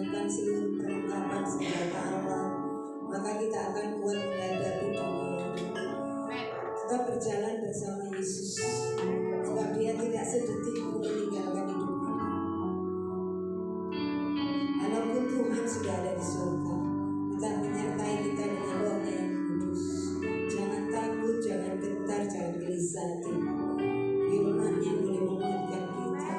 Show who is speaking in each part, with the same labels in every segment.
Speaker 1: Akan seluruh perlengkapan senjata Allah, maka kita akan kuat menghadapi dunia. Tetap berjalan bersama Yesus, sebab Dia tidak sedetik pun meninggalkan hidup kita. Walaupun Tuhan sudah ada di surga, tetap menyertai kita dengan Roh-Nya yang kudus. Jangan takut, jangan gentar, jangan gelisah hati. Firman-Nya boleh menguatkan kita.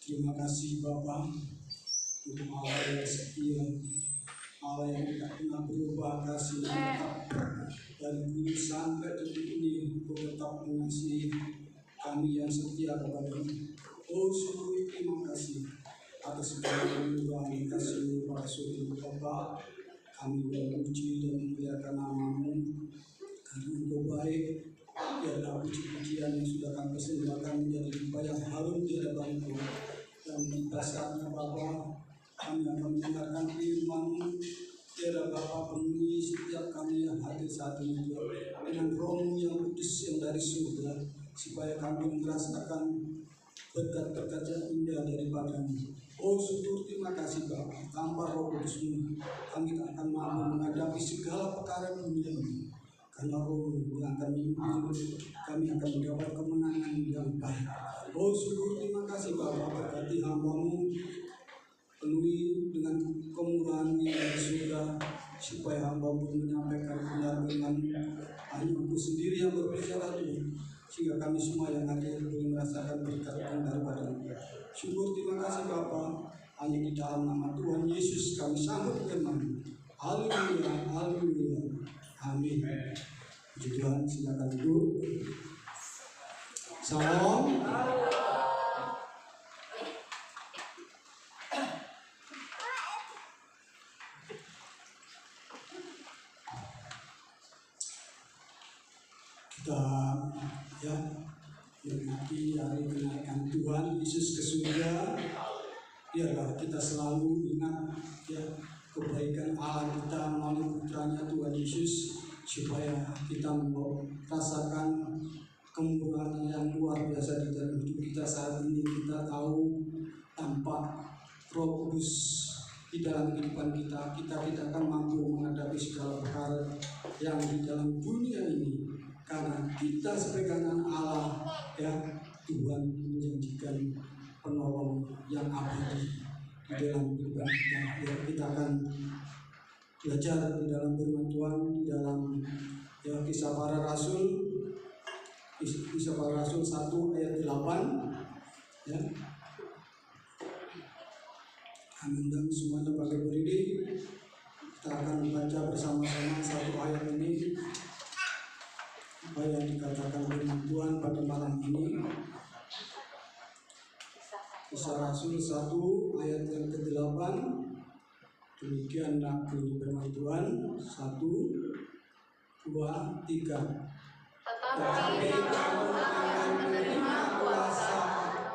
Speaker 2: Terima kasih Bapa untuk Allah yang setia, Allah yang tidak pernah berubah kasih tetap dari dulu sampai detik ini tetap mengasihi kami yang setia kepada-Mu. Oh syukur terima kasih atas segala kemurahan kasih-Mu pada suatu Bapa. Kami memuji dan memuliakan nama-Mu karena Engkau baik. Biarlah puji-pujian yang sudah kami persembahkan menjadi limbah yang harum di hadapan-Mu. Dan pada saatnya Bapa, kami akan mendengarkan firman-Mu. Biarlah Bapa penuhi setiap kami yang hadir saat ini dengan Roh-Mu yang kudus yang dari surga, supaya kami merasakan berkat-berkat yang indah daripada-Mu. Oh syukur terima kasih Bapa, tanpa Roh Kudus-Mu kami tak akan mampu menghadapi segala perkara dunia ini. Karena Roh yang akan memimpin kami akan mendapat kemenangan yang baik. Oh syukur terima kasih Bapa, berkati hamba-Mu, penuhi dengan kemurahan yang dari surga, supaya hamba-Mu menyampaikan benar dengan hanya Engkau sendiri yang berbicara Tuhan, sehingga kami semua yang hadir boleh merasakan berkat yang daripada-Mu. Syukur terima kasih Bapa, hanya di dalam nama Tuhan Yesus kami sambut firman-Mu. Haleluya, haleluya, amin. Puji Tuhan, silakan duduk. Salam. Kita menikmati hari kenaikan Tuhan Yesus ke surga. Biarlah kita selalu ingat kebaikan Allah kita melalui putranya Tuhan Yesus, supaya kita merasakan kemurahan yang luar biasa di dalam hidup kita saat ini. Kita tahu tanpa Roh Kudus di dalam kehidupan kita tidak akan mampu menghadapi segala perkara yang di dalam dunia ini. Karena kita sebagai anak Allah, Tuhan menjanjikan penolong yang abadi di dalam kehidupan kita. Kita akan belajar di dalam firman Tuhan, di dalam Kisah Para Rasul, Kisah Para Rasul 1 ayat 8. Kami undang semuanya pakai berdiri. Kita akan membaca bersama-sama satu ayat ini, apa yang dikatakan firman Tuhan pada malam ini. Kisah Rasul 1 ayat yang ke-8. Demikianlah bunyi firman Tuhan. 1, 2, 3. Tetapi kamu akan menerima kuasa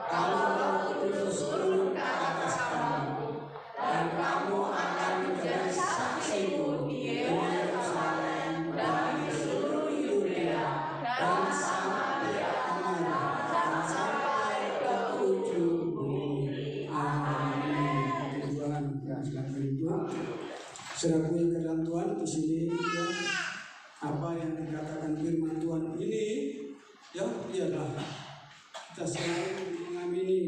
Speaker 2: kalau Roh Kudus turun ke atas kamu, dan kamu akan menjadi saksiku di Yerusalem dan di seluruh Yudea dan Samaria dan sampai ke ujung bumi. Amin. silakan duduk. Saudaraku yang dalam Tuhan, di sini ya, apa yang dikatakan firman Tuhan ini ya ialah kita selalu mengamini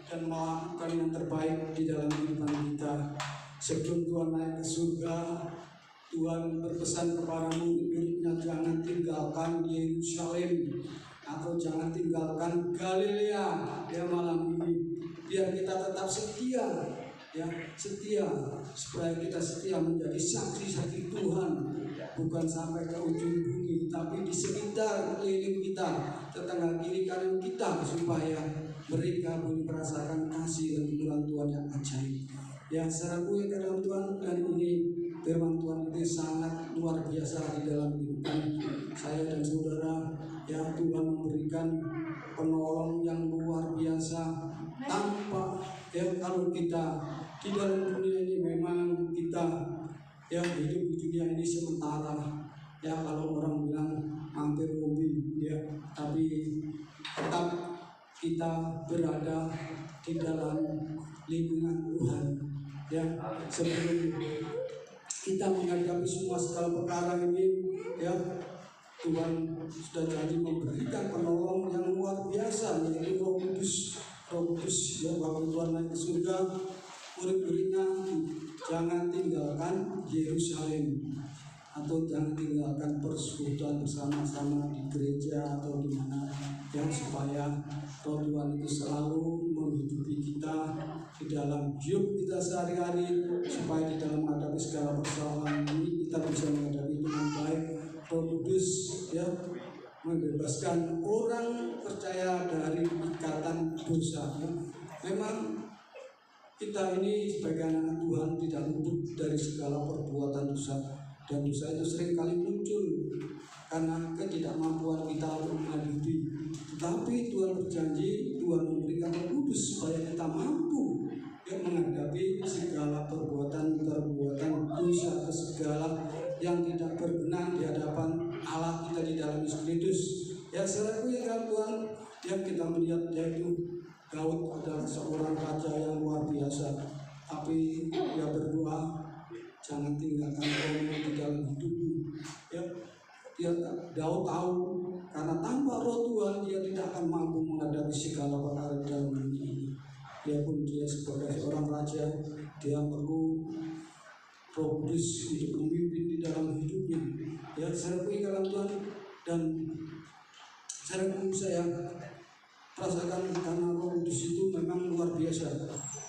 Speaker 2: dan melakukan yang terbaik di dalam kehidupan kita. Sebelum Tuhan naik ke surga, Tuhan berpesan kepada murid-muridnya, jangan tinggalkan Yerusalem atau jangan tinggalkan Galilea ya malam ini, biar kita tetap setia ya, setia supaya kita setia menjadi saksi-saksi Tuhan, bukan sampai ke ujung bumi tapi di sekitar keliling kita, tetangga kiri kanan kita, supaya mereka boleh merasakan kasih dan kemurahan Tuhan yang ajaib. Ya, saudaraku yang dalam Tuhan, dan ini firman Tuhan itu sangat luar biasa di dalam kehidupan saya dan saudara. Ya, Tuhan memberikan penolong yang luar biasa tanpa ya, kalau kita di dalam dunia ini memang kita ya hidup di dunia ini sementara ya, kalau orang bilang hampir hobi ya, tapi tetap kita berada di dalam lingkungan Tuhan ya. Sebelum kita menghadapi semua segala perkara ini ya, Tuhan sudah jadi memberikan penolong yang luar biasa, yaitu Roh Kudus. Roh Kudus ya, waktu Tuhan naik ke surga, murid-muridnya jangan tinggalkan Yerusalem atau jangan tinggalkan persekutuan bersama-sama di gereja atau di mana, yang supaya Roh Tuhan itu selalu menghidupi kita di dalam hidup kita sehari-hari, supaya di dalam menghadapi segala persoalan ini kita bisa menghadapi dengan baik. Roh Kudus ya membebaskan orang percaya dari ikatan dosa ya. Memang kita ini sebagai anak Tuhan tidak luput dari segala perbuatan dosa, dan dosa itu sering kali muncul karena ketidakmampuan kita untuk menghadapi. Tetapi Tuhan berjanji, Tuhan memberikan Roh Kudus supaya kita mampu ya, menghadapi segala perbuatan dosa, segala yang tidak berkenan di hadapan Allah kita di dalam Yesus Kristus. Ya, saudaraku yang Tuhan, yang kita melihat yaitu Daud adalah seorang raja yang luar biasa, tapi dia berdoa, jangan tinggalkan Roh di dalam hidupmu. Ya, Daud tahu karena tanpa Roh Tuhan dia tidak akan mampu menghadapi segala perkara dalam dunia ini. Dia pun dia sebagai seorang raja, dia perlu Roh Kudus untuk memimpin di dalam hidupnya. Ya, saya dalam Tuhan, dan saya rasakan karena Roh Kudus itu memang luar biasa.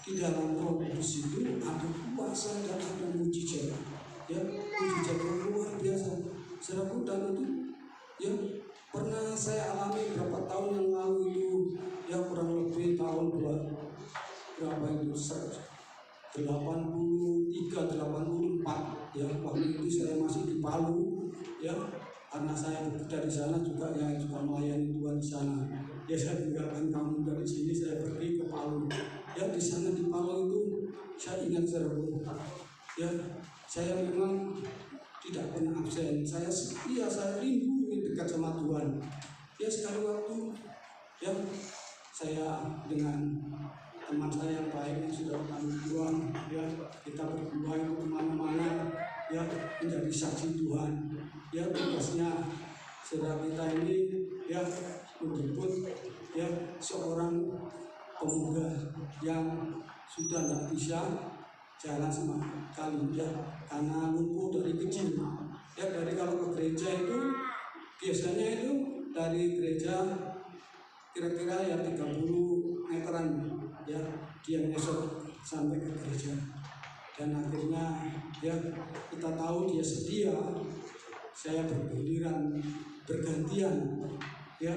Speaker 2: Di dalam Roh Kudus itu ada kuasa dan ada mujizat. Ya, mujizat yang luar biasa. Saudaraku, dan itu ya pernah saya alami beberapa tahun yang lalu itu, ya kurang lebih tahun berapa itu 83, 84 ya, waktu itu saya masih di Palu ya, karena saya bekerja di sana juga ya, juga melayani Tuhan di sana. Ya, saya tinggalkan kamu dari sini, saya pergi ke Palu. Ya, di sana di Palu itu saya ingat ya, saya memang tidak pernah absen. Saya setia, saya rindu dekat sama Tuhan. Ya, sekali waktu ya saya dengan teman saya yang baik yang sudah kami Tuhan ya, kita berdua itu kemana-mana ya, menjadi saksi Tuhan. Ya, tugasnya saudara kita ini ya menjemput ya seorang pemuda yang sudah tidak bisa jalan sama kali ya, karena lumpuh dari kecil. Ya, dari kalau ke gereja itu biasanya itu dari gereja kira-kira ya 30 meteran ya, dia nyesot sampai ke gereja. Dan akhirnya ya kita tahu dia setia, saya bergiliran bergantian ya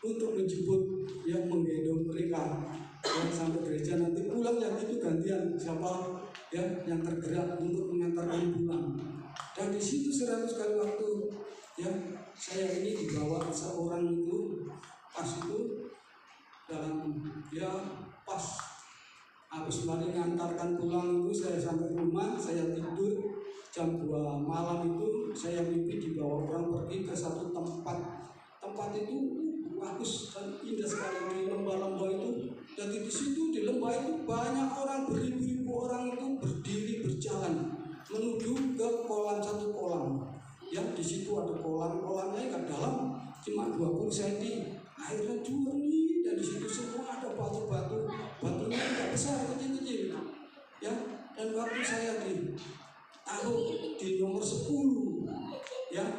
Speaker 2: untuk menjemput ya, menggendong mereka ya, sampai gereja. Nanti pulang yang itu gantian siapa ya yang tergerak untuk mengantarkan pulang. Dan di situ 100 kali waktu ya saya ini dibawa seorang itu, pas itu dalam ya pas habis mari ngantarkan pulang itu, saya sampai rumah, saya tidur jam 2 malam itu, saya mimpi dibawa orang pergi ke satu tempat itu bagus dan indah sekali di lembah-lembah itu. Jadi di situ di lembah itu banyak orang, beribu-ribu orang itu berdiri 20 cm, airnya jernih, dan di situ semua ada batu-batu, batunya tidak besar, kecil-kecil, ya. Dan waktu saya ditaruh di nomor 10, ya,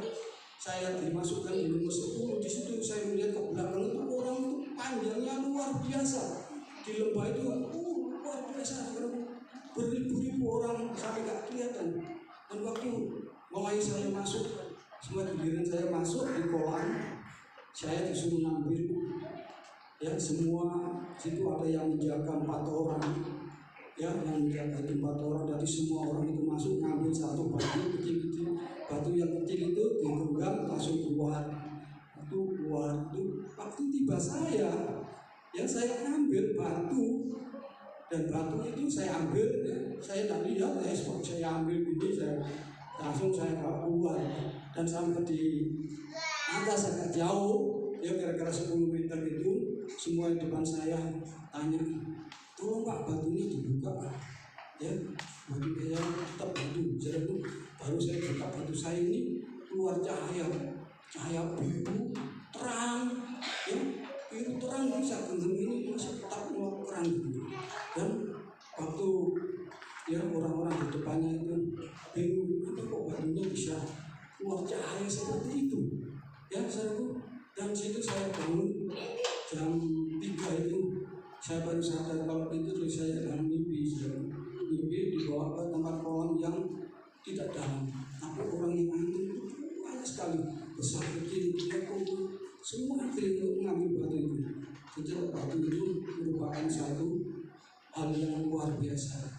Speaker 2: saya dimasukkan di nomor 10, di situ saya melihat ke belakang itu orang itu panjangnya luar biasa, di lembah itu luar biasa, beribu-ribu orang sampai nggak kelihatan. Dan waktu mulai saya masuk, semua giliran saya masuk di kolam, saya disuruh ngambil, ya, semua situ ada yang menjaga 4 orang, ya, yang menjaga 4 orang. Dari semua orang itu masuk ngambil satu batu kecil-kecil, batu yang kecil itu digenggam langsung keluar. Waktu tiba saya, ya, saya ambil batu, dan batu itu saya ambil, ya, saya tidak lihat, saya ambil ini, langsung saya bawa keluar, dan sampai di atas agak jauh, ya, kira-kira 10 meter itu, semua di depan saya tanya, tolong Pak, batunya dibuka Pak, ya, batu saya tetap batu. Baru saya buka batu saya ini, keluar cahaya biru terang, ya, biru terang, bisa gendeng ini masih tetap keluar terang gitu. Dan waktu, ya, orang-orang di depannya itu bingung, itu kok batunya bisa keluar cahaya seperti itu, ya, saudaraku. Dan situ saya bangun jam 3 itu, saya baru sadar kalau itu saya dalam mimpi, dibawa ke tempat kolam yang tidak dalam, tapi orang yang antri itu banyak sekali, besar kecil, semua antri untuk mengambil batu itu. Sejak batu itu merupakan satu hal yang luar biasa.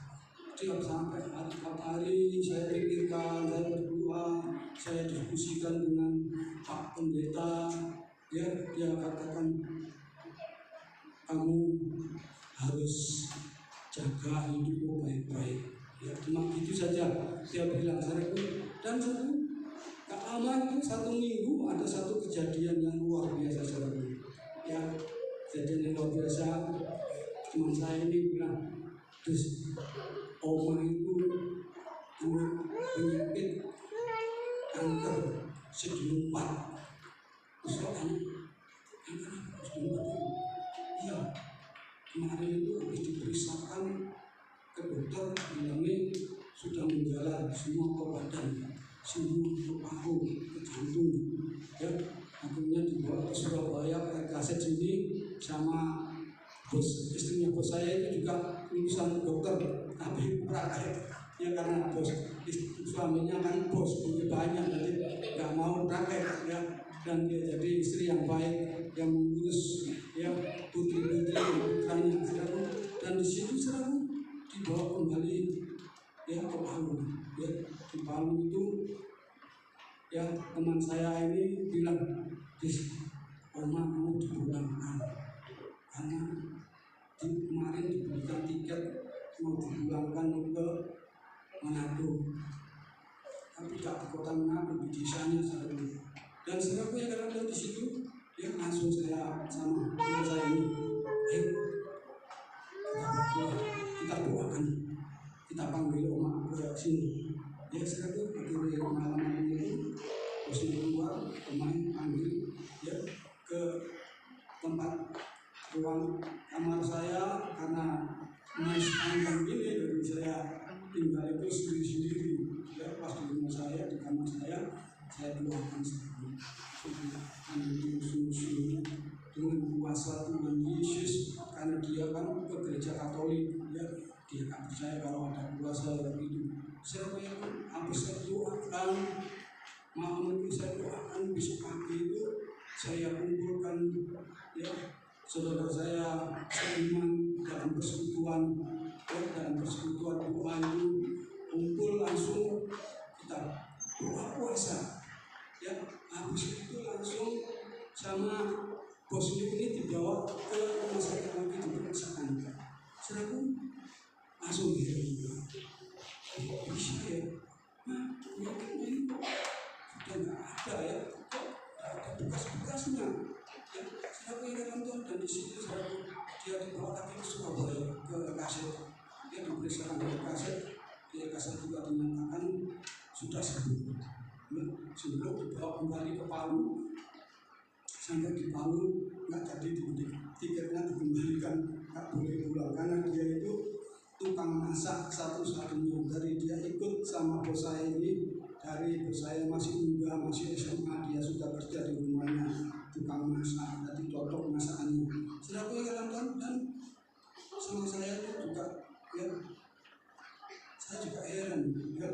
Speaker 2: Tiap hari saya pikirkan, saya berdoa, saya diskusikan dengan Pak Pendeta, ya, dia katakan kamu harus jaga hidupmu baik-baik, ya, cuma itu saja dia bilang. Dan gak lama itu 1 minggu ada satu kejadian yang luar biasa, ya, kejadian yang luar biasa. Teman saya ini bilang, terus oma itu kena penyakit kanker stadium 4. Terus katanya, kanker stadium 4 itu? Iya, kemarin itu habis diperiksakan ke dokter, bilangnya sudah menjalar semua ke badan, semua ke paru, ke jantung, ya. Akhirnya dibawa ke Surabaya, ke kaset sini sama bos, istrinya bos saya itu juga lulusan dokter, tapi praktek, ya, karena bos suaminya kan bos punya banyak, jadi nggak mau praktek, ya. Dan dia jadi istri yang baik, yang mengurus, ya, putri-putri putranya. Dan di situ selalu dibawa kembali, ya, ke Palu, ya. Di Palu itu, ya, teman saya ini bilang, oma mau dipulangkan karena kemarin diberikan tiket mau dipulangkan ke Manado, tapi tak di kota Manado, di desanya saya. Dan setelah punya kadang di situ, ya, langsung saya sama teman saya ini, ayo kita doakan, kita panggil oma ke sini, ya. Setelah itu akhirnya malam itu posisi keluar, pemain panggil, ya, ke tempat ruang kamar saya, karena mas panjang ini dari saya tinggal itu sendiri-sendiri, ya. Pas di rumah saya, di kamar saya doakan sungguh-sungguh dengan kuasa Tuhan Yesus, karena dia kan ke gereja Katolik, ya. Dia tak percaya kalau ada kuasa itu. Saya habis saya doakan, malam itu saya doakan, besok pagi itu saya kumpulkan, ya, saudara saya seiman dalam persekutuan, ya, dalam persekutuan doa itu kumpul, langsung kita doa puasa, ya. Habis itu langsung sama bos ini dibawa ke rumah sakit lagi, diperiksakan. Setelah langsung bisa, ya, ini sudah nggak ada, ya, ada bekas-bekasnya, ya. Setelah dalam Tuhan, dan di situ dia dibawa lagi ke Surabaya, ke kaset, dia diperiksakan ke kaset, dia kaset juga dinyatakan sudah sembuh. Sebelum dibawa kembali ke Palu, sampai di Palu nggak jadi dibeli tiketnya, dikembalikan, nggak boleh pulang karena dia itu tukang masak satu-satunya. Dari dia ikut sama bos saya ini, dari bos saya masih muda, masih SMA, dia sudah kerja di rumahnya tukang masak, jadi cocok masakannya. Saudaraku yang dalam dan sama saya juga ya, saya juga heran ya,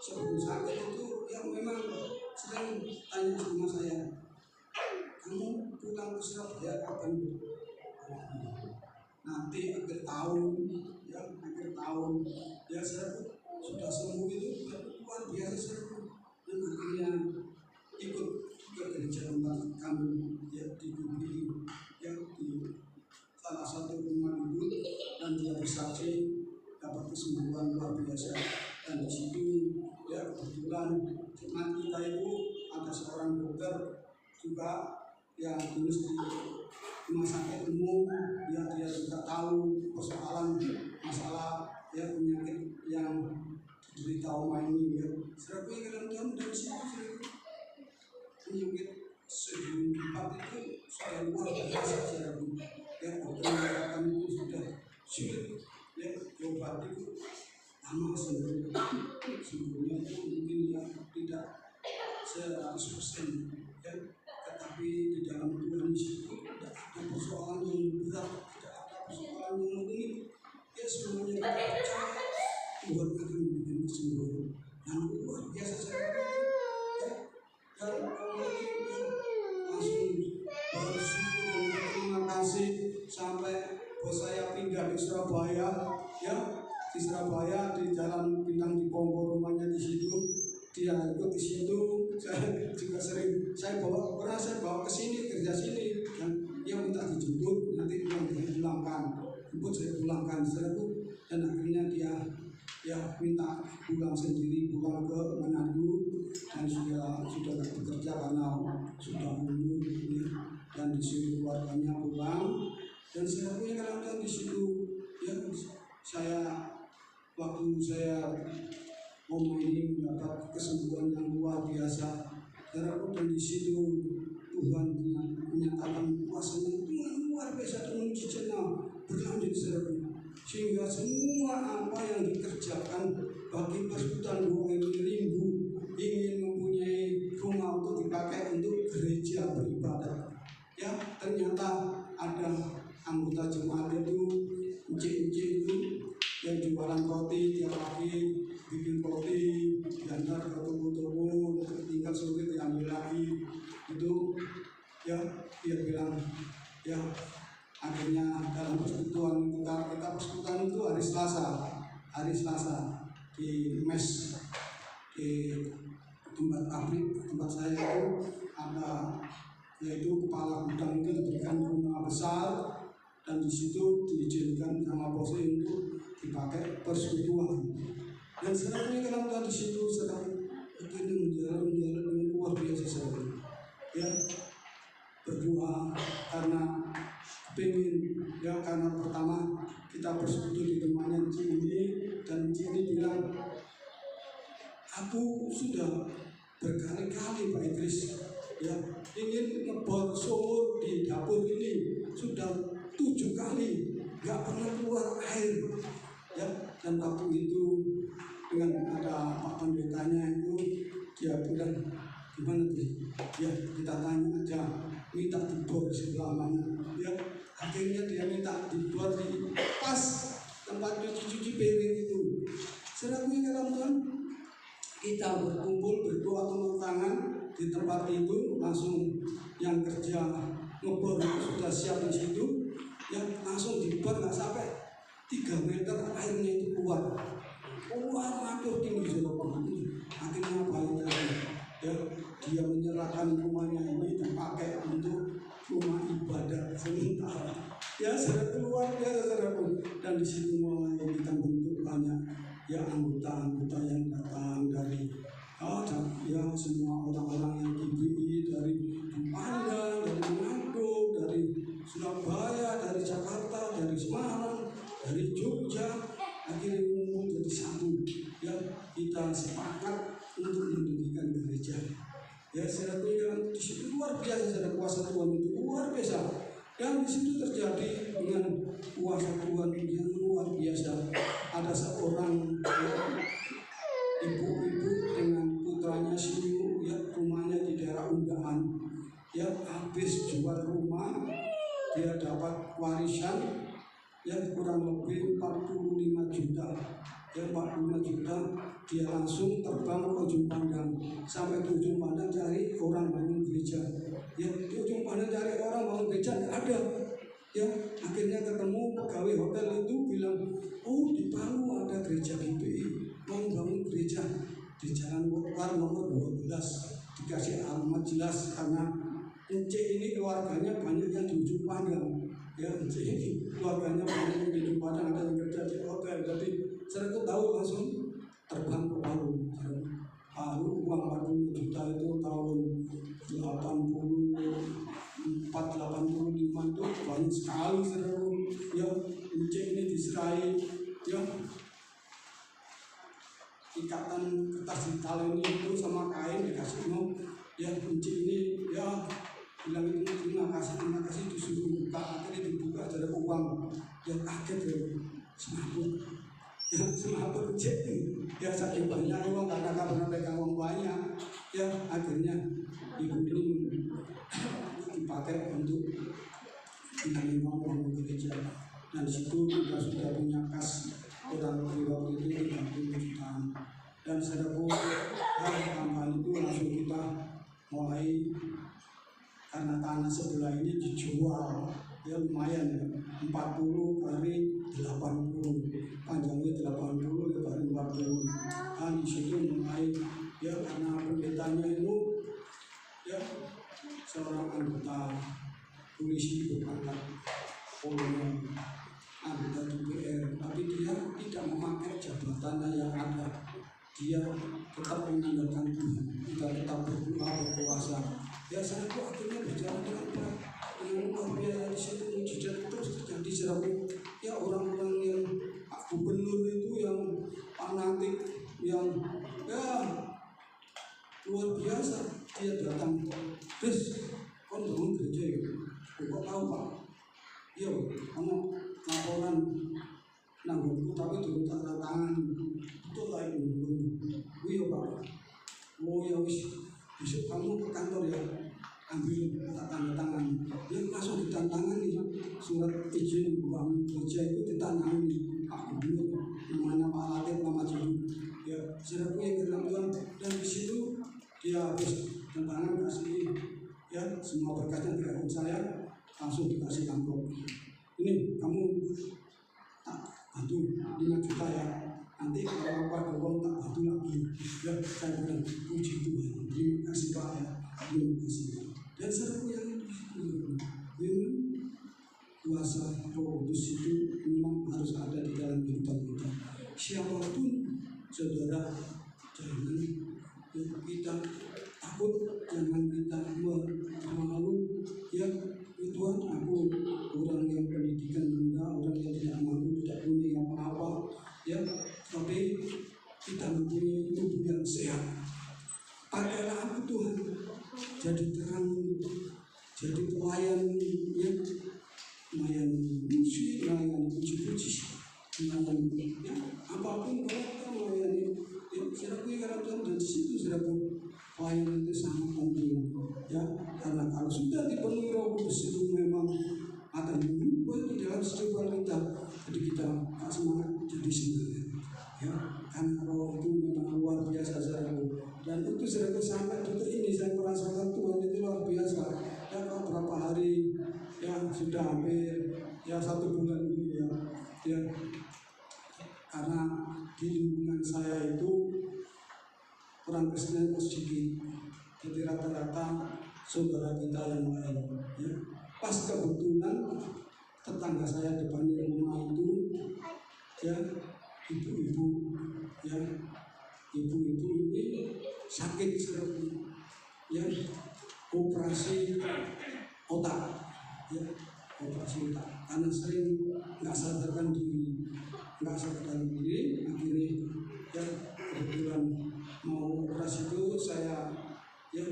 Speaker 2: sebelum sakit itu yang memang sering tanya sama saya, kamu pulang ke Surabaya kapan? Nanti akhir tahun, ya akhir tahun, ya saya sudah sembuh itu luar biasa saya, dan akhirnya ikut ke gereja tempat kami ya di Bumi, ya di salah satu rumah ibu, dan dia bersaksi dapat kesembuhan luar biasa. Dan di situ ya kebetulan teman kita itu ada seorang dokter juga yang tulis di rumah sakit umum, ya dia juga tahu persoalan masalah ya penyakit yang diderita Oma ini ya. Saudaraku yang dalam dari situ penyakit sebelum empat itu saya luar biasa saudaraku ya, dokter mengatakan itu sudah sulit ya, obat itu lama sebelumnya itu mungkin ya tidak 100% ya, tetapi di dalam Tuhan itu tidak ada persoalan yang berat, tidak ada persoalan yang rumit ya, semuanya kita percaya Tuhan akan memberikan kesembuhan yang luar biasa saudaraku ya. Dan langsung bersyukur dan berterima kasih sampai bos saya pindah di Surabaya ya, di Surabaya di Jalan Bintang di Ponggol rumahnya di situ, dia ikut di situ. Saya juga sering pernah saya bawa ke sini, kerja sini, dan dia minta dijemput, nanti dipulangkan, jemput saya pulangkan saudaraku, dan akhirnya dia minta pulang sendiri, pulang ke Manado, dan sudah bekerja karena sudah umur ya, dan disuruh keluarganya pulang. Dan saya punya kadang di situ ya, waktu saya Om ini mendapat kesembuhan yang luar biasa. Saudaraku, dan di situ Tuhan menyatakan kuasanya dengan luar biasa dan mujizatnya berlanjut saudaraku, sehingga semua apa yang dikerjakan bagi persekutuan Doa Rimbu ingin mempunyai rumah untuk dipakai untuk gereja beribadat ya, ternyata ada anggota jemaat itu encik-encik itu yang jualan roti tiap pagi, bikin roti diantar ke toko-toko, tinggal sore diambil lagi itu ya. Dia bilang ya, akhirnya dalam persekutuan kita persekutuan itu hari Selasa di mes di tempat saya itu ada, yaitu kepala gudang itu diberikan rumah besar, dan di situ diizinkan sama bosnya untuk dipakai persekutuan. Dan sebenarnya kalau di situ sedang menjalan dengan luar biasa sekali ya, berdoa karena pengen ya, karena pertama kita bersekutu di rumahnya ini, dan ini bilang, aku sudah berkali-kali Pak Idris ya ingin ngebor sumur di dapur ini, sudah 7 kali nggak pernah keluar air ya. Dan waktu itu dengan ada Pak Pendetanya itu, dia bilang gimana sih ya, kita tanya aja, minta dibor sebelah mana ya. Akhirnya dia minta dibor di pas tempat cuci piring itu. Saudaraku yang dalam Tuhan, kita berkumpul berdoa tepuk tangan di tempat itu, langsung yang kerja ngebor sudah siap di situ ya, langsung dibor nggak sampai 3 meter airnya itu keluar waduh tinggi saudaraku. Akhirnya apa ya, dia menyerahkan rumahnya ini dipakai untuk rumah ibadah sementara ya, saudara luar biasa saudaraku. Dan di situ mulai kita bentuk banyak ya anggota-anggota yang datang dari ya semua orang-orang yang GBI, dari Padang, dari Manado, dari Surabaya, dari Jakarta, dari Semarang, dari Jogja, akhirnya kumpul jadi satu ya, kita sepakat untuk mendirikan gereja Ya saudaraku yang di situ luar biasa, saudara, kuasa Tuhan itu luar biasa. Dan di situ terjadi dengan kuasa Tuhan yang luar biasa. Ada seorang ibu-ibu dengan putranya Siu, ya, rumahnya di daerah Ungahan, ya, habis jual rumah, dia dapat warisan yang kurang lebih 45 juta. Ya, 45 juta, dia langsung terbang ke ujung pandang, sampai ke ujung pandang cari orang bangun gereja. Ya, di ujung pandang cari orang bangun gereja nggak ada. Ya, akhirnya ketemu pegawai hotel itu bilang, oh di Palu ada gereja GPI, mau bangun gereja di Jalan Wokar nomor 12. Dikasih alamat jelas karena Ence ini keluarganya banyak yang di ujung pandang. Ya, Ence ini keluarganya banyak yang di ujung pandang, ada yang kerja di hotel. Jadi saya tahu langsung terbang ke Palu. Palu uang 40 juta itu tahun 85 itu banyak sekali, saudara. Ya, Ence ini diserai, ya, ikatan kertas ditaleni itu sama kain dikasih mau, ya, Ence ini, ya, bilang itu terima kasih disuruh buka, akhirnya dibuka ada uang, yang kaget ya, semaput, ya, semaput Ence ini, ya, saking banyak uang karena pernah pegang uang banyak, ya, akhirnya ibu ini dipakai untuk bilangin uang gereja. Dan situ kita sudah punya kas orang waktu itu 30 jutaan. Dan saudaraku, kampanye itu langsung kita mulai, karena tanah sebelah ini dijual, ya lumayan ya, 40 kali 80, panjangnya 80, lebarnya 40. Dan di situ mulai, ya, karena pendetanya itu, ya, seorang anggota polisi berpangkat kolonel, anggota DPR, tapi dia tidak memakai jabatannya yang ada. Dia tetap mengandalkan Tuhan, kita tetap berdoa, berpuasa. Ya, saya akhirnya berjalan dengan luar biasa. Di situ mujizat terus terjadi, saudara. Ya, orang-orang yang Pak Gubernur itu yang fanatik, yang, ya, luar biasa, dia datang, terus kon bangun gereja ya, kok tahu Pak? Iya, kamu laporan nanggung, tapi dulu tak tanda tangan, betul lah itu. Iya Pak, oh ya wis, besok kamu ke kantor ya, ambil tak tanda tangan. Dia langsung ditantangani, surat izin bangun gereja itu ditantangani. Aku dulu namanya Pak Latif Mama Cidu, ya, saya punya kenalan. Dan di situ dia habis tantangan kasih, ya, semua berkasnya dikasih saya, langsung dikasih amplop. Ini kamu tak bantu 5 juta ya, nanti kalau apa dorong tak bantu lagi. Ya, saya bilang puji Tuhan, terima kasih Pak ya, terima kasih. Dan saya yang memang kuasa Roh Kudus itu memang harus ada di dalam kehidupan kita. Siapapun saudara, jangan kita takut, jangan kita malu, ya, Tuhan, aku orang yang pendidikan rendah, orang yang tidak mampu, tidak punya apa-apa, ya, tapi kita mempunyai tubuh yang sehat. Pakailah aku Tuhan, jadi terang, jadi pelayan, ya, melayani musik, melayani puji-puji, melayani, ya, apapun kalau kita melayani, ya, saya punya karena dan di situ saya pun pelayanan itu sangat penting, ya, karena kalau sudah dipenuhi Roh Kudus itu memang akan berubah di dalam kehidupan kita. Jadi kita semangat jadi semangat, ya, karena Roh itu memang luar biasa, saudara. Dan itu sudah sampai detik ini saya merasakan Tuhan itu luar biasa. Ya, beberapa hari, ya, sudah hampir, ya, 1 bulan ini, ya, karena di lingkungan saya itu orang Kristen itu sedikit, jadi rata-rata saudara kita yang lain, ya. Pas kebetulan tetangga saya depan rumah itu, ya, ibu-ibu, ya, ibu-ibu ini sakit seru, ya, operasi otak, ya, operasi otak, karena sering nggak sadarkan diri, akhirnya, ya, kebetulan mau operasi itu saya, ya,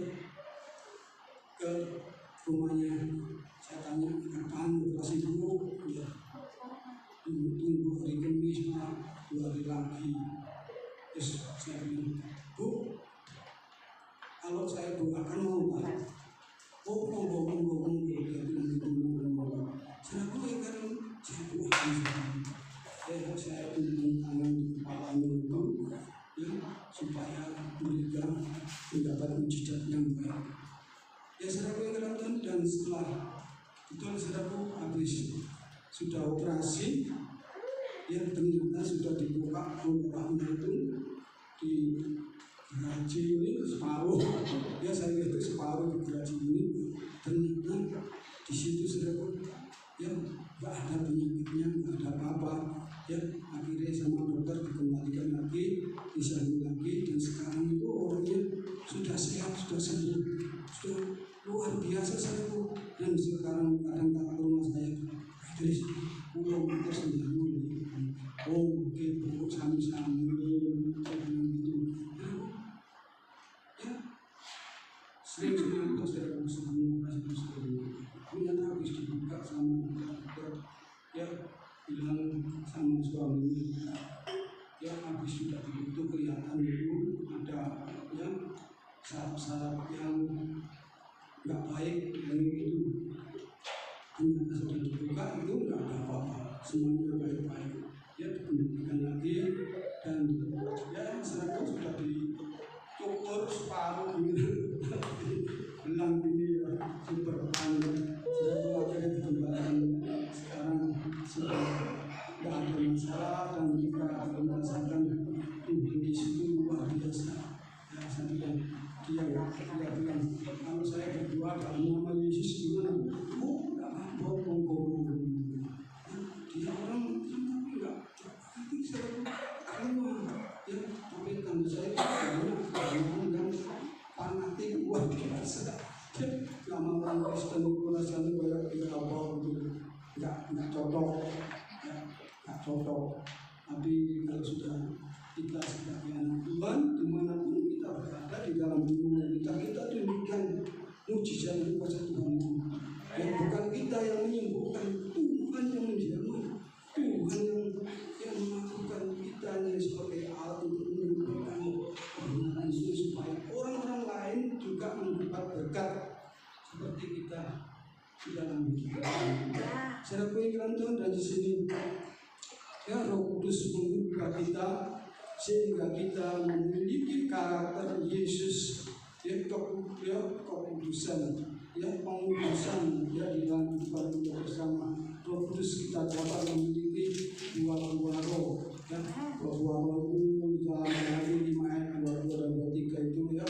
Speaker 2: Terus saya bilang, Bu, kalau saya doakan mau nggak? Oh, monggo. Dia bilang gitu, monggo. Saya bilang kan saya doakan saya tuntun tangan di kepalanya itu, ya, supaya mereka mendapat mujizat yang baik. Ya, saudaraku yang kelihatan, dan setelah itu saudaraku habis sudah operasi, ya ternyata sudah dibuka lubangnya itu di gergaji ini separuh, ya saya lihat itu separuh di gergaji ini, ternyata di situ saudaraku ya nggak ada penyakitnya, nggak ada apa-apa, ya akhirnya sama dokter dikembalikan lagi, disambung lagi, dan sekarang itu orangnya sudah sehat, sudah sembuh, sudah luar biasa saudaraku. Dan sekarang kadang-kadang rumah saya terus pulau itu sendiri, oh mungkin buruk sami-sami gitu, ya sering itu saya sembuh, ternyata habis dibuka sama dokter, ya bilang sama suaminya, ya habis sudah begitu kelihatan itu ada ya saraf-saraf yang nggak baik yang itu, ternyata sudah dibuka itu nggak ada apa-apa, semuanya baik-baik, ya dikembalikan lagi, dan ya seragam sudah dicukur separuh gitu, belang ini ya super panjang, seragam akhirnya dikembalikan, sekarang sudah nggak ada masalah, dan kita merasakan Tuhan Yesus itu luar biasa. Ya saya bilang, dia bilang, kalau saya berdoa dalam nama Yesus gimana? Oh nggak apa-apa, monggo. Dia orang tapi nggak, tapi saya kalau ya tapi tanda saya banyak yang fanatik luar biasa. Nama orang Kristen itu rasanya kayak apa gitu, nggak cocok, ya, nggak cocok. Tapi kalau sudah kita sebagai anak Tuhan, dimanapun kita berada di dalam hubungan kita tunjukkan mujizat kuasa Tuhan itu. Ya, bukan kita yang menyembuhkan, Tuhan yang menjamah, Tuhan yang melakukan kita sebagai alat untuk menyembuhkan kebenaran itu, supaya orang-orang lain juga mendapat berkat seperti kita di dalam hidup. Saya pengen Tuhan, dan di sini ya Roh Kudus membuka kita sehingga kita memiliki karakter Yesus, ya kekudusan, ya pengudusan, ya di dalam kehidupan kita bersama. Roh Kudus kita dapat memiliki buah-buah roh, ya buah-buah roh itu dalam Matius 5 ayat 22 dan 23 itu ya,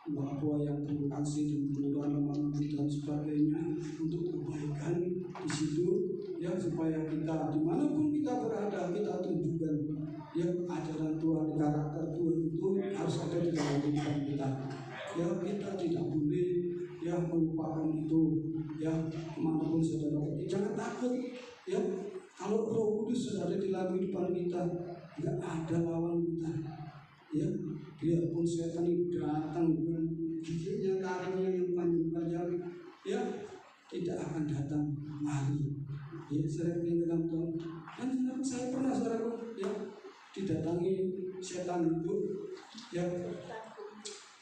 Speaker 2: buah-buah yang penuh kasih dan penuh lemah dan sebagainya untuk kebaikan di situ, ya supaya kita dimanapun kita berada kita tunjukkan ya ajaran Tuhan, karakter Tuhan itu harus ada di dalam kehidupan kita. Ya kita tidak boleh ya melupakan itu, ya kemanapun saudara pergi jangan takut, ya kalau Roh Kudus sudah ada di dalam kehidupan kita, nggak ada lawan kita, ya biarpun setan itu datang dengan giginya, taringnya yang panjang-panjang, ya tidak akan datang lari. Ya saya ingin dalam Tuhan, dan saya pernah saudaraku ya didatangi setan itu, ya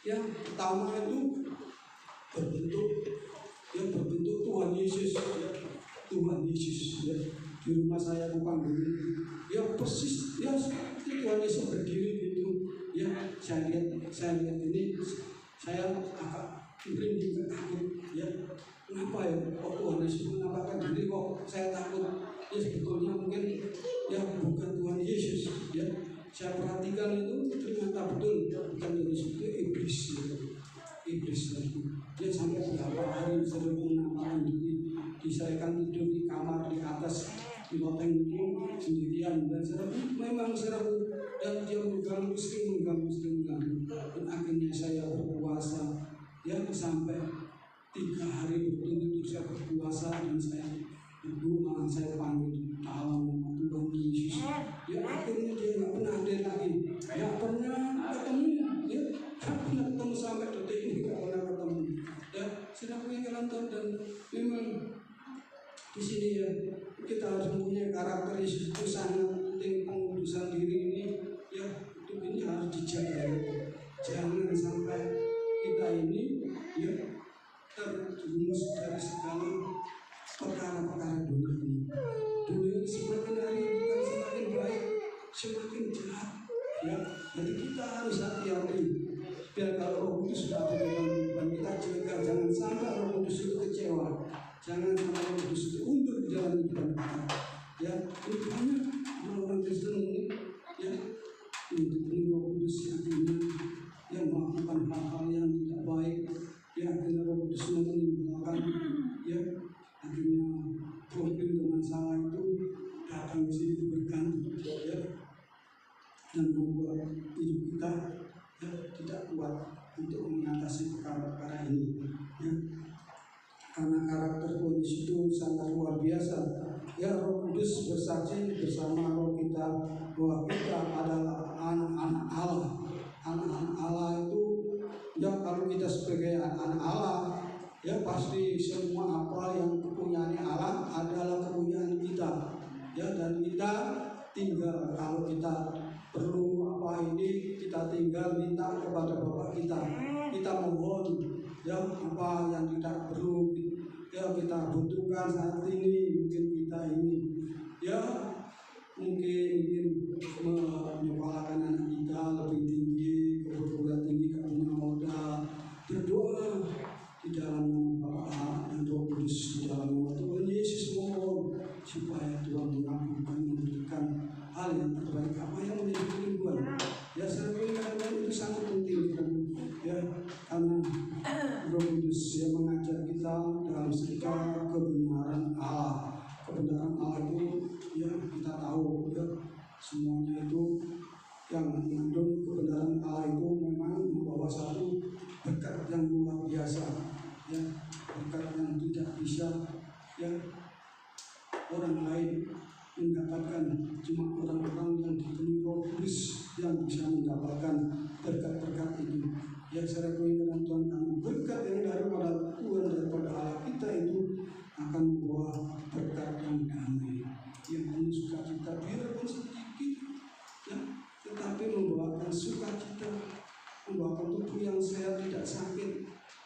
Speaker 2: yang pertama itu berbentuk Tuhan Yesus, ya Tuhan Yesus, ya di rumah saya bukan dulu, ya persis ya seperti Tuhan Yesus berdiri gitu, ya saya lihat ini saya agak merinding, takut, ya kenapa ya kok Tuhan Yesus menampakkan diri kok saya takut, ya sebetulnya mungkin ya bukan Tuhan Yesus, ya saya perhatikan itu ternyata betul bukan Yesus, itu iblis, ya. Iblis lagi. Dia sampai berapa hari sering menampakkan diri, saya kan tidur di kamar di atas di loteng itu sendirian, dan memang sering, dan dia mengganggu sering, dan akhirnya saya berpuasa ya sampai 3 hari berturut-turut saya berpuasa, dan saya berdoa, saya panggil dalam nama Tuhan Yesus, ya akhirnya dia nggak pernah ada lagi, nggak pernah ketemu, ya nggak pernah ketemu sampai detik ini, nggak pernah ketemu, ya sudah punya nonton. Dan memang di sini ya kita harus mempunyai karakter Yesus itu sangat penting, pengudusan diri ini, ya hidup ini Jangan sampai kita ini ya terjerumus dari segala perkara-perkara dunia ini. Dunia ini semakin hari bukan semakin baik, semakin jahat. Ya, jadi kita harus hati-hati. Biar kalau Roh Kudus sudah ada di dalam kehidupan kita, jaga jangan sampai Roh Kudus itu kecewa, jangan sampai Roh Kudus itu undur di dalam kehidupan kita. Ya, ini banyak orang Kristen ini ya untuk Roh Kudus akhirnya yang melakukan hal-hal yang tidak baik, ya akhirnya Roh Kudus menimbulkan ya akhirnya problem dengan salah itu datang di sini berganti ya dan membuat hidup kita ya tidak kuat untuk mengatasi perkara-perkara ini ya. Karena karakter Tuhan Yesus itu sangat luar biasa ya. Roh Kudus bersaksi bersama roh kita bahwa kita adalah anak-anak Allah. Anak-anak Allah itu ya, kalau kita sebagai anak Allah ya pasti semua apa yang kepunyaan Allah adalah kepunyaan kita ya. Dan kita tinggal kalau kita perlu apa ini, kita tinggal minta kepada Bapak kita mohon ya apa yang kita perlu ya kita butuhkan saat ini. Mungkin kita ini ya mungkin ingin menyekolahkan anak kita lebih tinggi ke perguruan tinggi, ke modal, berdoa di dalam nama Bapa dan Roh Kudus, di dalam nama Tuhan Yesus, mohon supaya Tuhan mengampunkan, memberikan hal yang terbaik apa yang menjadi kerinduan ya. Kadang-kadang itu sangat penting ya, karena Roh Kudus yang mengajar kita dalam segala kebenaran Allah. Kebenaran Allah itu ya kita tahu ya, semuanya itu yang mengandung kebenaran Allah itu memang membawa satu berkat yang luar biasa ya, berkat yang tidak bisa ya orang lain mendapatkan. Cuma orang-orang yang dipenuhi Roh Kudus yang bisa mendapatkan berkat-berkat itu ya. Saya dengan Tuhan, kami berkat yang daripada Tuhan, daripada Allah kita itu akan membawa berkat yang damai, yang penuh sukacita, biarpun sedikit ya, tetapi membawakan sukacita, membawakan tubuh yang sehat, tidak sakit.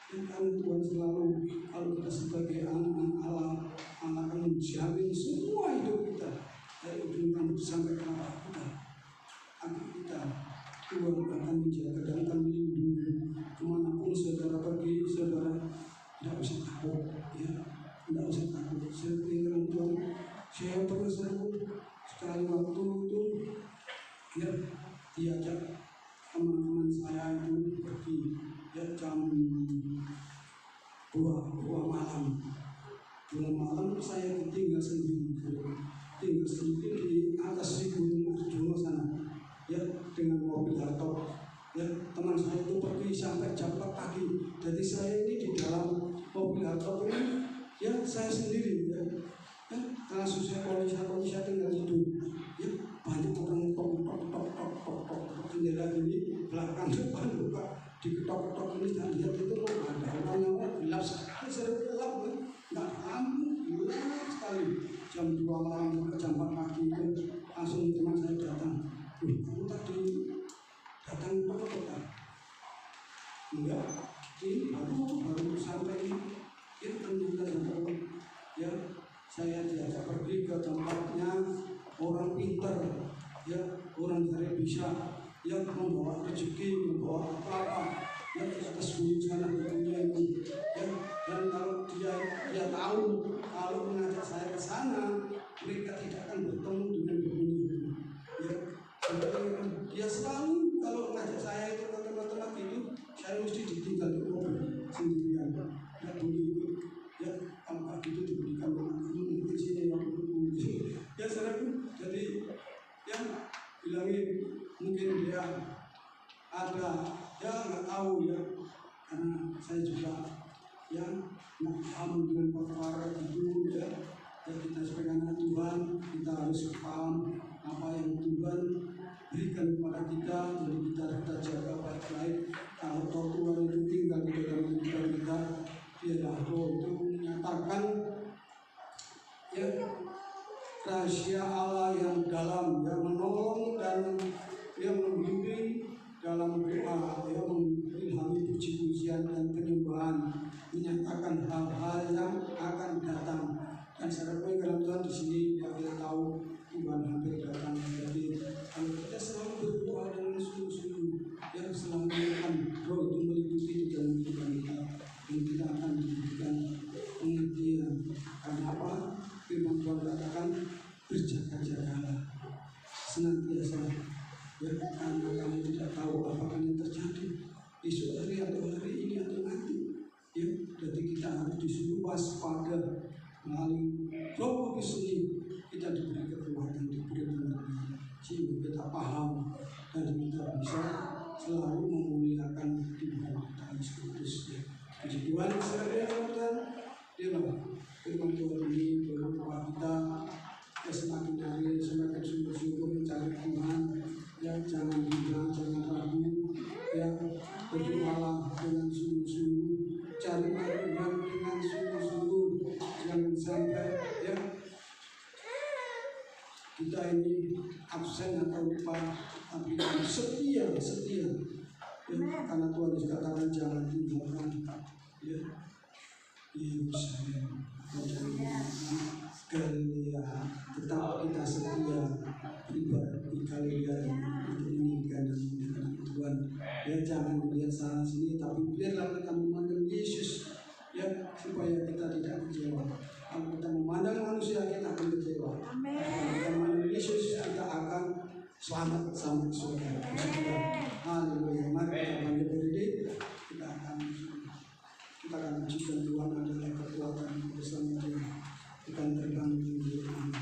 Speaker 2: Dan Tuhan selalu, kalau kita sebagai anak-anak Allah, Allah akan menjamin semua hidup kita dari ujung rambut sampai ke kepala kita. Agar kita, Tuhan akan menjaga dan akan melindungi. Kemanapun saudara pergi, saudara tidak usah takut ya, tidak usah takut. Saya ingin Tuhan, saya pernah sekali waktu itu ya diajak teman-teman saya itu pergi ya jam 2 malam saya tinggal sendiri di atas di Gunung Arjuna sana ya, dengan mobil hardtop ya. Teman saya itu pergi sampai jam 4 pagi, jadi saya ini di dalam mobil hardtop ini ya, saya sendiri ya, karena susah polisi tinggal tidur ya. Banyak orang tok jendela ini, belakang depan buka diketok-ketok ini, dan lihat itu ada orang yang gelap sekali, sering gelap ya, nggak aman, gelap sekali. Jam 2 malam sampai jam 4 pagi itu langsung teman saya datang, kamu tadi datang apa kota? Enggak, ini baru sampai ini tentukan ya. Saya diajak pergi ke tempatnya orang pintar ya, orang dari bisa yang membawa rezeki, membawa apa-apa ya, di atas gunung sana dunia itu ya. Dan kalau dia tahu kalau mengajak saya ke sana, mereka tidak akan bertemu dengan dunia ya. Dia selalu kalau mengajak saya itu ke tempat-tempat itu, saya mesti ditinggal di mobil sendirian ya. Begitu ya, tempat itu diberikan di sini ya saudaraku. Jadi yang bilangin mungkin dia ada ya, nggak tahu ya, karena saya juga ya nggak paham dengan perkara itu ya. Dan kita sebagai anak Tuhan, kita harus paham apa yang Tuhan berikan kepada kita, jadi kita jaga baik-baik. Kalau Tuhan itu tinggal di dalam kehidupan kita, biarlah Roh itu menyatakan ya rahasia Allah yang dalam, yang menolong dan yang membimbing dalam doa yang mengilhami puji-pujian dan penyembahan, menyatakan hal-hal yang akan datang. Dan saudara dalam Tuhan di sini kita tahu Tuhan hampir datang. Jadi kalau kita selalu berdoa dengan sungguh-sungguh, yang selalu akan roh itu meliputi di dalam kehidupan kita, dan kita akan diberikan pengertian. Karena apa? Firman Tuhan katakan berjaga-jagalah senantiasa, ya, karena kamu tidak tahu apa yang terjadi esok hari atau hari ini atau nanti. Ya, jadi kita harus disuruh waspada melalui Roh Kudus ini. Kita diberi kekuatan, diberi pengertian, sehingga kita paham dan kita bisa selalu memuliakan Tuhan kita Yesus Kristus. Ya. Puji Tuhan, saudara-saudara, dia firman Tuhan ini berupa kita semakin hari semakin sungguh-sungguh mencari Tuhan. Ya, jangan bimbang, jangan ragu, ya, berdoalah dengan sungguh-sungguh, cari Tuhan dengan sungguh-sungguh, jangan sampai ya kita ini absen atau lupa, tapi setia, ya, karena Tuhan dikatakan jangan tinggalkan ya Yerusalem. Galilea, tetap kita setia beribadah di Galilea ini dan Tuhan. Ya, jangan melihat sana sini, tapi biarlah kita memandang Yesus, ya, supaya kita tidak kecewa. Kalau kita memandang manusia, kita akan kecewa. Kalau kita memandang Yesus, kita akan selamat sampai surga. Haleluya. Mari kita bangkit berdiri, kita akan pujikan Tuhan adalah kekuatan bersama Dia. Kita terbang di dunia.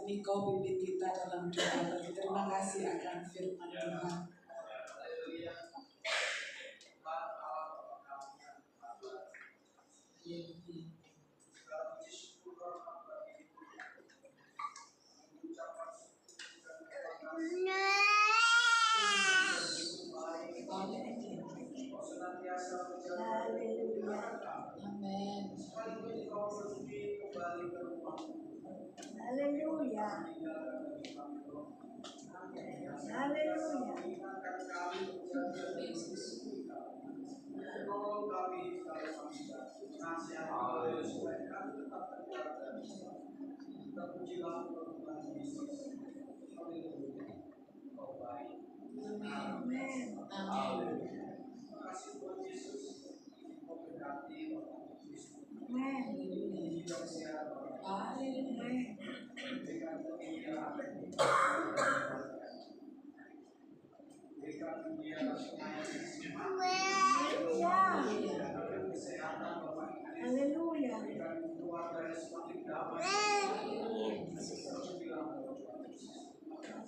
Speaker 3: Niko pimpin kita dalam doa. Terima kasih akan firman Tuhan. Amin.
Speaker 1: Haleluya. Haleluya.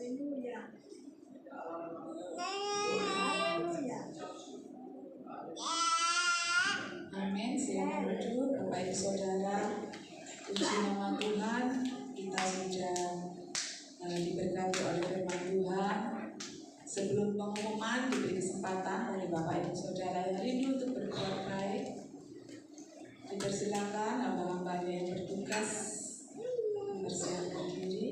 Speaker 1: Haleluya. Haleluya.
Speaker 3: Amin. Silakan duduk, Bapak Ibu Saudara. Puji nama Tuhan, kita sudah diberkati oleh firman Tuhan. Sebelum pengumuman diberi kesempatan oleh Bapak Ibu Saudara yang rindu untuk berbuat baik. Dipersilakan hamba-hambanya yang bertugas bersiapkan diri.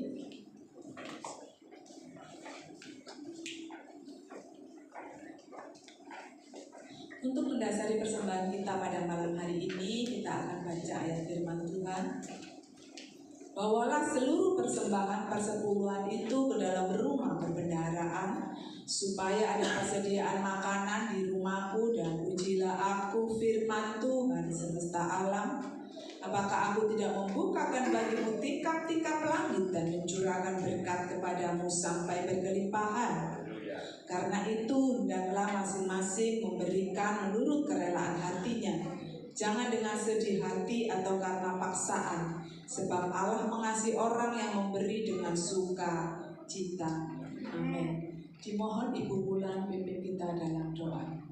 Speaker 3: Untuk mendasari persembahan kita pada malam hari ini, kita akan baca ayat firman Tuhan. Bawalah seluruh persembahan persepuluhan itu ke dalam rumah perbendaharaan, supaya ada persediaan makanan di rumahku, dan ujilah aku firman Tuhan semesta alam. Apakah aku tidak membukakan bagimu tingkap-tingkap langit dan mencurahkan berkat kepadamu sampai berkelimpahan? Karena itu, hendaklah masing-masing memberikan menurut kerelaan hatinya, jangan dengan sedih hati atau karena paksaan, sebab Allah mengasihi orang yang memberi dengan suka cita. Amin. Dimohon Ibu Bulan pimpin kita dalam doa.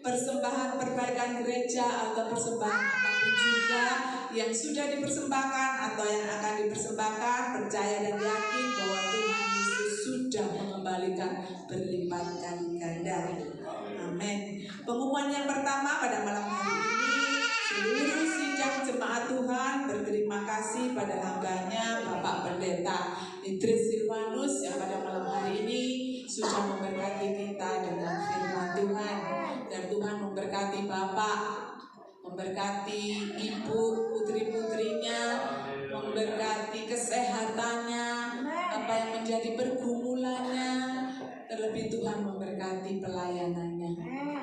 Speaker 3: persembahan perbaikan gereja atau persembahan apapun juga yang sudah dipersembahkan atau yang akan dipersembahkan, percaya dan yakin bahwa Tuhan Yesus sudah mengembalikan berlipat kali ganda. Amin. Pengumuman yang pertama pada malam hari ini, seluruh sidang jemaat Tuhan berterima kasih pada hambanya Bapak Pendeta Idris Silvanus yang pada malam hari ini sudah memberkati kita dengan firman Tuhan. Dan Tuhan memberkati Bapak, memberkati Ibu, putri-putrinya, memberkati kesehatannya, apa yang menjadi pergumulannya, terlebih Tuhan memberkati pelayanannya.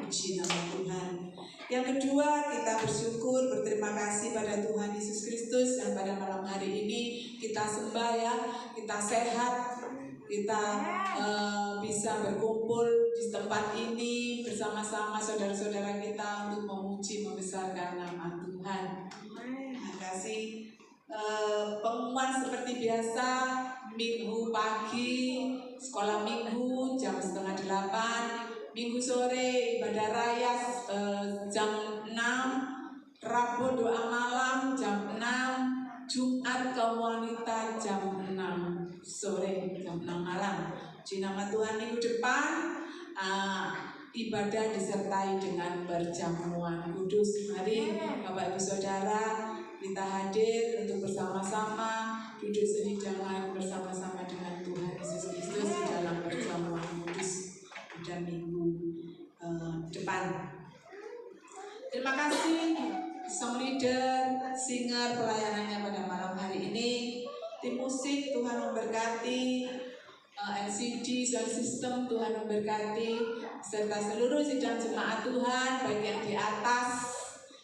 Speaker 3: Puji nama Tuhan. Yang kedua, kita bersyukur, berterima kasih pada Tuhan Yesus Kristus yang pada malam hari ini kita sembah ya, kita sehat, kita bisa berkumpul di tempat ini bersama-sama saudara-saudara kita untuk memuji membesarkan nama Tuhan. Terima kasih. Pengumuman seperti biasa, Minggu pagi sekolah Minggu jam 7:30, Minggu sore ibadah raya jam 6, Rabu doa malam jam 6, Jumat kaum wanita jam 6 sore, jam 6 malam. Di nama Tuhan, minggu depan ibadah disertai dengan perjamuan kudus. Mari Bapak Ibu Saudara kita hadir untuk bersama-sama duduk sehidangan bersama-sama dengan Tuhan Yesus Kristus di dalam perjamuan kudus pada minggu depan. Terima kasih song leader, singer pelayanannya pada malam hari ini. Tim musik Tuhan memberkati, LCD sound system Tuhan memberkati, serta seluruh sidang jemaat Tuhan, baik yang di atas,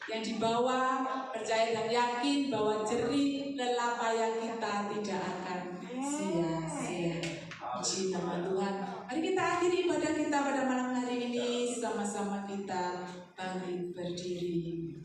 Speaker 3: yang di bawah. Percaya dan yakin bahwa jerih lelah payah kita tidak akan sia-sia. Puji nama Tuhan. Mari kita akhiri ibadah kita pada malam hari ini, sama-sama kita bangkit berdiri.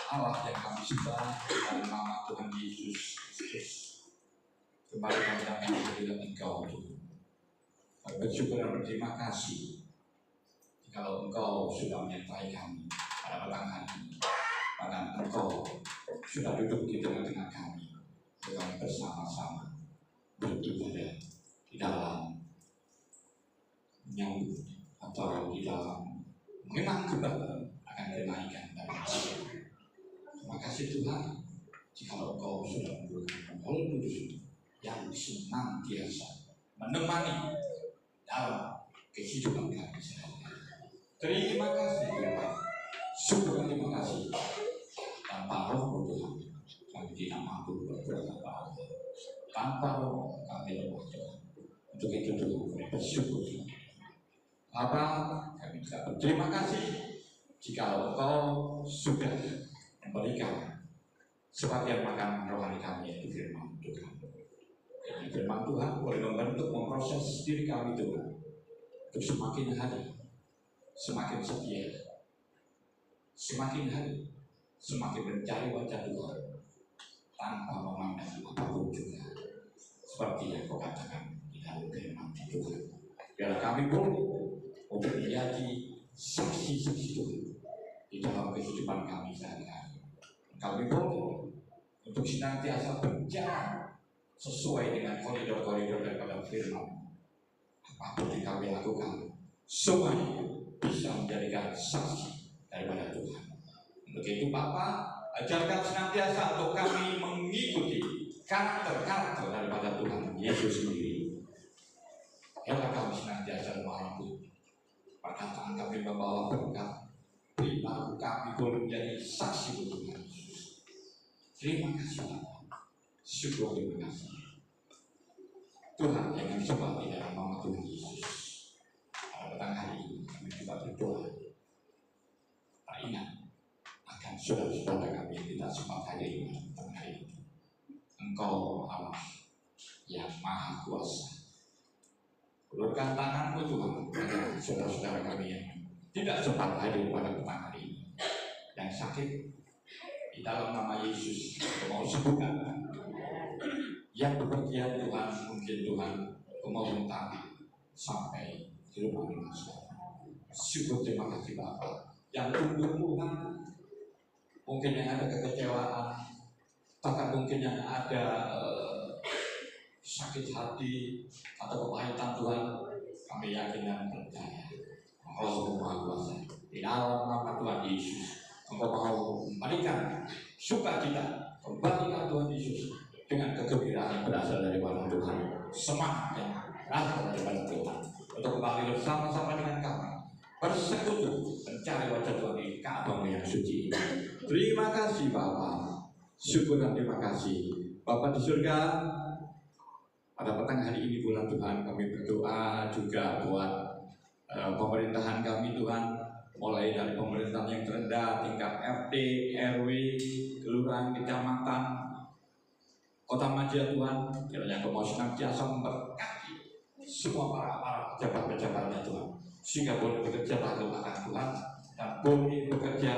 Speaker 4: Allah yang kami sembah dalam nama Tuhan Yesus Kristus. Kembali kami datang kepada Engkau Tuhan. Kami bersyukur dan berterima kasih kalau Engkau sudah menyertai kami pada petang hari ini. Bahkan Engkau sudah duduk di tengah-tengah kami. Kami bersama-sama beribadah di dalam menyambut atau di dalam mengenang kembali akan kenaikan dari Tuhan. Terima kasih Tuhan, jikalau Engkau sudah memberikan Roh Kudus yang senantiasa menemani dalam kehidupan kami sehari-hari. Terima kasih Tuhan, syukur dan terima kasih. Tanpa Roh Tuhan, kami tidak mampu berbuat apa-apa. Tanpa Roh kami lemah Tuhan. Untuk itu Tuhan kami bersyukur. Bapa, kami juga berterima kasih jikalau Engkau sudah memberikan sebagian makanan rohani kami yaitu firman Tuhan. Firman Tuhan boleh membentuk, memproses diri kami Tuhan untuk semakin hari semakin setia, semakin hari semakin mencari wajah Tuhan tanpa memandang apapun juga, seperti yang Kau katakan di dalam firman Tuhan. Biar kami boleh untuk menjadi saksi-saksi Tuhan di dalam kehidupan kami sehari-hari. Kami boleh untuk senantiasa berjalan sesuai dengan koridor-koridor daripada firman. Apapun yang kami lakukan, semuanya bisa menjadikan saksi daripada Tuhan. Untuk itu Bapa, ajarkan senantiasa untuk kami mengikuti karakter-karakter daripada Tuhan Yesus sendiri. Biarlah kami senantiasa mampu, perkataan kami membawa berkat, perilaku kami boleh menjadi saksi untuk Tuhan Yesus. Terima kasih Bapa, syukur terima kasih Tuhan yang kami sembah di dalam nama Tuhan Yesus. Pada petang hari ini kami juga berdoa, tak ingat akan saudara-saudara kami yang tidak sempat hadir pada petang hari ini. Engkau Allah yang Maha Kuasa. Ulurkan tanganmu Tuhan pada saudara-saudara kami yang tidak sempat hadir pada petang hari ini, yang sakit di dalam nama Yesus mau sembuhkan. Yang bepergian Tuhan, mungkin Tuhan mau mentari sampai di rumah kita. Syukur terima kasih Bapa. Yang tunggu Tuhan, mungkin yang ada kekecewaan, bahkan mungkin yang ada sakit hati atau kepahitan Tuhan, kami yakin dan percaya Allah Maha Kuasa. Di dalam nama Tuhan Yesus, Engkau mau memberikan sukacita, kembalikan Tuhan Yesus dengan kegembiraan yang berasal daripada Tuhan, semangat yang berasal daripada Tuhan, untuk kembali bersama-sama dengan kami bersekutu mencari wajah Tuhan di Ka'bah yang suci. Terima kasih Bapa, syukur dan terima kasih Bapa di surga. Pada petang hari ini bulan Tuhan, kami berdoa juga buat pemerintahan kami Tuhan, mulai dari pemerintahan yang terendah tingkat RT, RW, kelurahan, kecamatan, Kota Madia Tuhan. Kiranya Kau mau senantiasa memberkati semua para pejabat-pejabatnya Tuhan, sehingga boleh bekerja lalu akan Tuhan dan boleh bekerja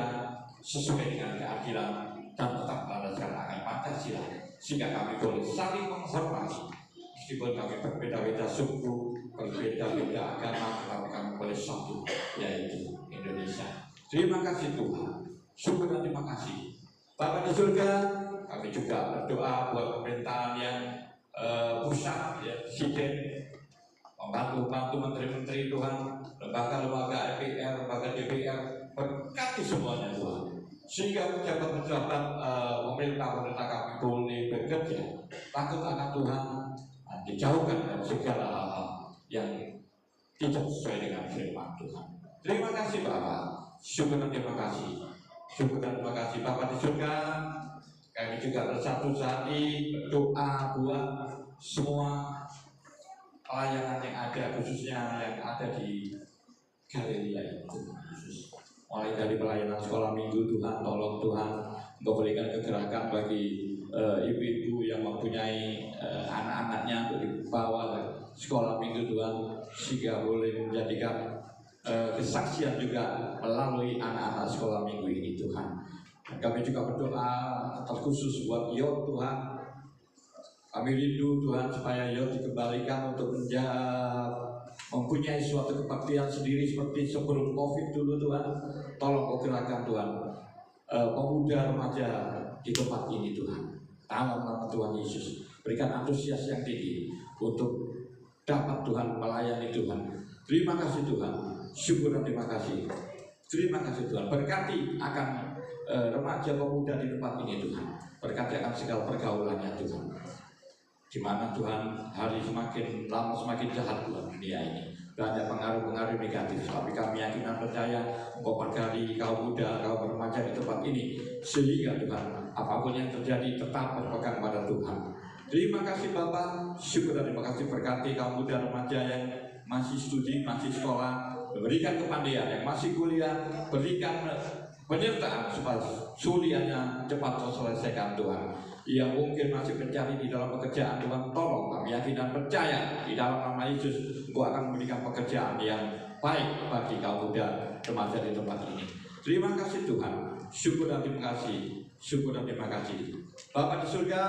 Speaker 4: sesuai dengan keadilan dan tetap berdasarkan akan Pancasila, sehingga kami boleh saling menghormati. Meskipun kami berbeda-beda suku, berbeda-beda agama, tetapi kami boleh satu, yaitu Indonesia. Terima kasih Tuhan, syukur dan terima kasih Bapa di surga. Kami juga berdoa buat pemerintahan yang pusat, ya, presiden, pembantu-pembantu menteri-menteri Tuhan, lembaga-lembaga MPR, lembaga DPR, berkati semuanya Tuhan, sehingga pejabat-pejabat pemerintah kami boleh bekerja takut akan Tuhan, dijauhkan dari segala hal-hal yang tidak sesuai dengan firman Tuhan. Terima kasih Bapak, syukur dan terima kasih, syukur dan terima kasih Bapak di surga. Kami juga bersatu hati berdoa buat semua pelayanan yang ada, khususnya yang ada di Galilea itu Yesus. Mulai dari pelayanan sekolah minggu Tuhan, tolong Tuhan Engkau berikan kegerakan bagi ibu-ibu yang mempunyai anak-anaknya untuk dibawa ke sekolah minggu Tuhan, sehingga boleh menjadikan kesaksian juga melalui anak-anak sekolah minggu ini Tuhan.
Speaker 5: Dan kami juga berdoa terkhusus buat Yod Tuhan. Kami rindu Tuhan supaya Yod dikembalikan untuk mempunyai suatu kebaktian sendiri seperti sebelum COVID dulu Tuhan. Tolong Kau gerakkan Tuhan pemuda remaja di tempat ini Tuhan. Dalam nama Tuhan Yesus, berikan antusias yang tinggi untuk dapat Tuhan melayani Tuhan. Terima kasih Tuhan, syukur dan terima kasih. Terima kasih Tuhan, berkati akan remaja pemuda di tempat ini Tuhan. Berkati akan segala pergaulannya Tuhan. Di mana Tuhan hari semakin lama semakin jahat Tuhan dunia ini. Banyak pengaruh-pengaruh negatif. Tapi kami yakin dan percaya Engkau berkati kaum muda, kaum remaja di tempat ini. Sehingga Tuhan apapun yang terjadi tetap berpegang pada Tuhan. Terima kasih Bapak, syukur dan terima kasih berkati kaum muda remaja yang masih studi, masih sekolah, berikan kepandaian yang masih kuliah, berikan penyertaan supaya suliannya cepat terselesaikan Tuhan. Yang mungkin masih mencari di dalam pekerjaan Tuhan, tolong kami yakin dan percaya di dalam nama Yesus Engkau akan memberikan pekerjaan yang baik bagi kaum muda remaja di tempat ini. Terima kasih Tuhan, syukur dan terima kasih, syukur dan terima kasih. Bapa di surga,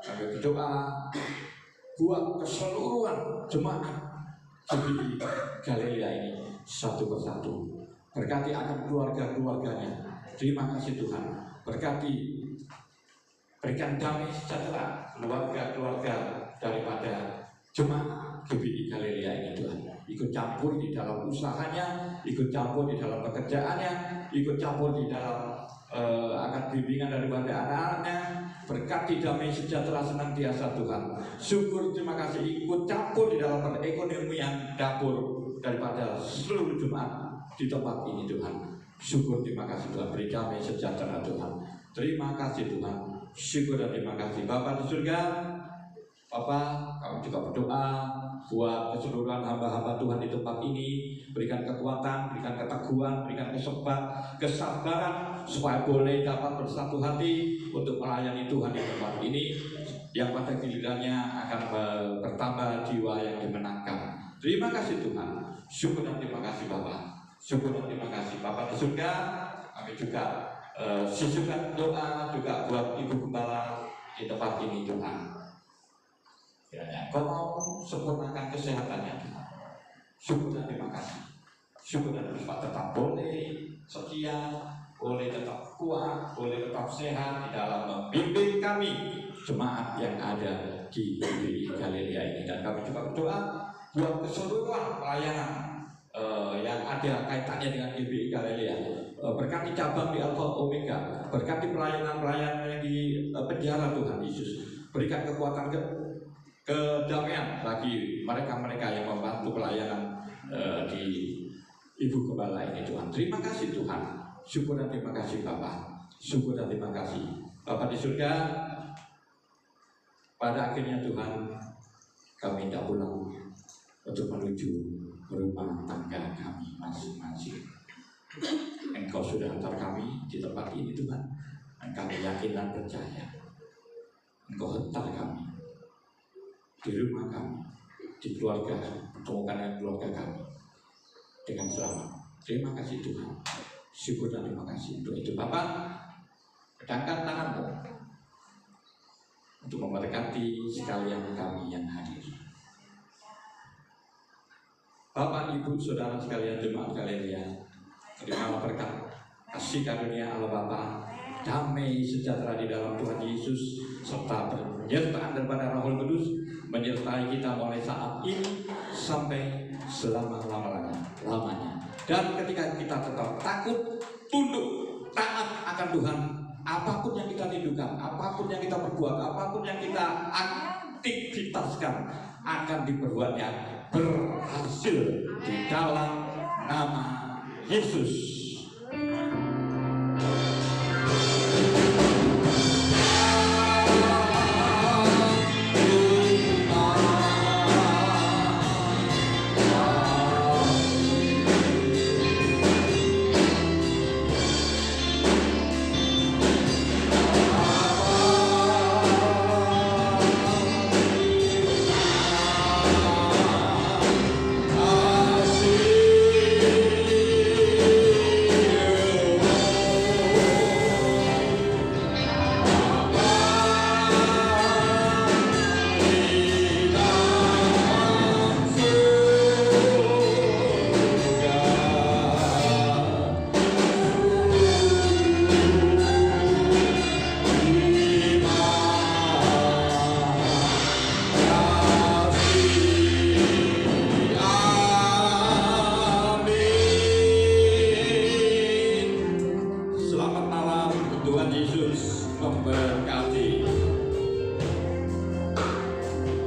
Speaker 5: kami berdoa buat keseluruhan jemaat di Galilea ini satu persatu. Berkati akan keluarga-keluarganya. Terima kasih Tuhan, berkati, berikan damai sejahtera keluarga-keluarga daripada jemaat GBI Galilea ini Tuhan. Ikut campur di dalam usahanya, ikut campur di dalam pekerjaannya, ikut campur di dalam akan bimbingan daripada anak-anaknya. Berkati damai sejahtera senantiasa Tuhan. Syukur terima kasih ikut campur di dalam perekonomian dapur daripada seluruh jemaat di tempat ini Tuhan. Syukur terima kasih Tuhan, beri damai sejahtera Tuhan. Terima kasih Tuhan, syukur dan terima kasih. Bapa di surga, Bapak, kami juga berdoa buat keseluruhan hamba-hamba Tuhan di tempat ini. Berikan kekuatan, berikan keteguhan, berikan kesabaran supaya boleh dapat bersatu hati untuk melayani Tuhan di tempat ini, yang pada gilirannya akan bertambah jiwa yang dimenangkan. Terima kasih Tuhan, syukur dan terima kasih Bapak, syukur dan terima kasih Bapak di surga. Kami juga sisihkan doa juga buat Ibu Gembala di tempat ini Tuhan. Kiranya Engkau mau sempurnakan kesehatannya Tuhan. Syukur dan terima kasih. Syukur dan terima kasih tetap boleh setia, boleh tetap kuat, boleh tetap sehat di dalam membimbing kami jemaat yang ada di Galilea ini. Dan kami juga berdoa buat keseluruhan pelayanan yang ada kaitannya dengan GBI Galilea. Berkati cabang di Alpha Omega, berkati pelayanan-pelayanan yang di penjara Tuhan Yesus. Berikan kekuatan kedamaian bagi mereka-mereka yang membantu pelayanan di Ibu Gembala ini Tuhan. Terima kasih Tuhan, syukur dan terima kasih Bapak, syukur dan terima kasih Bapak di surga. Pada akhirnya Tuhan, kami tidak pulang untuk menuju rumah tangga kami masing-masing. Engkau sudah hantar kami di tempat ini Tuhan, dan kami yakin dan percaya Engkau hantar kami di rumah kami, di keluarga, pertemukan dengan keluarga kami dengan selamat. Terima kasih Tuhan, syukur dan terima kasih untuk itu. Bapak, pedangkan tanganmu untuk memberkati sekalian kami yang hadir. Bapak, Ibu, Saudara sekalian jemaat Galilea, terimalah berkat kasih karunia Allah Bapa, damai sejahtera di dalam Tuhan Yesus, serta penyertaan daripada Roh Kudus menyertai kita mulai saat ini sampai selama-lamanya. Dan ketika kita tetap takut, tunduk, taat akan Tuhan, apapun yang kita rindukan, apapun yang kita perbuat, apapun yang kita aktivitaskan akan diperbuatnya berhasil di dalam nama Yesus.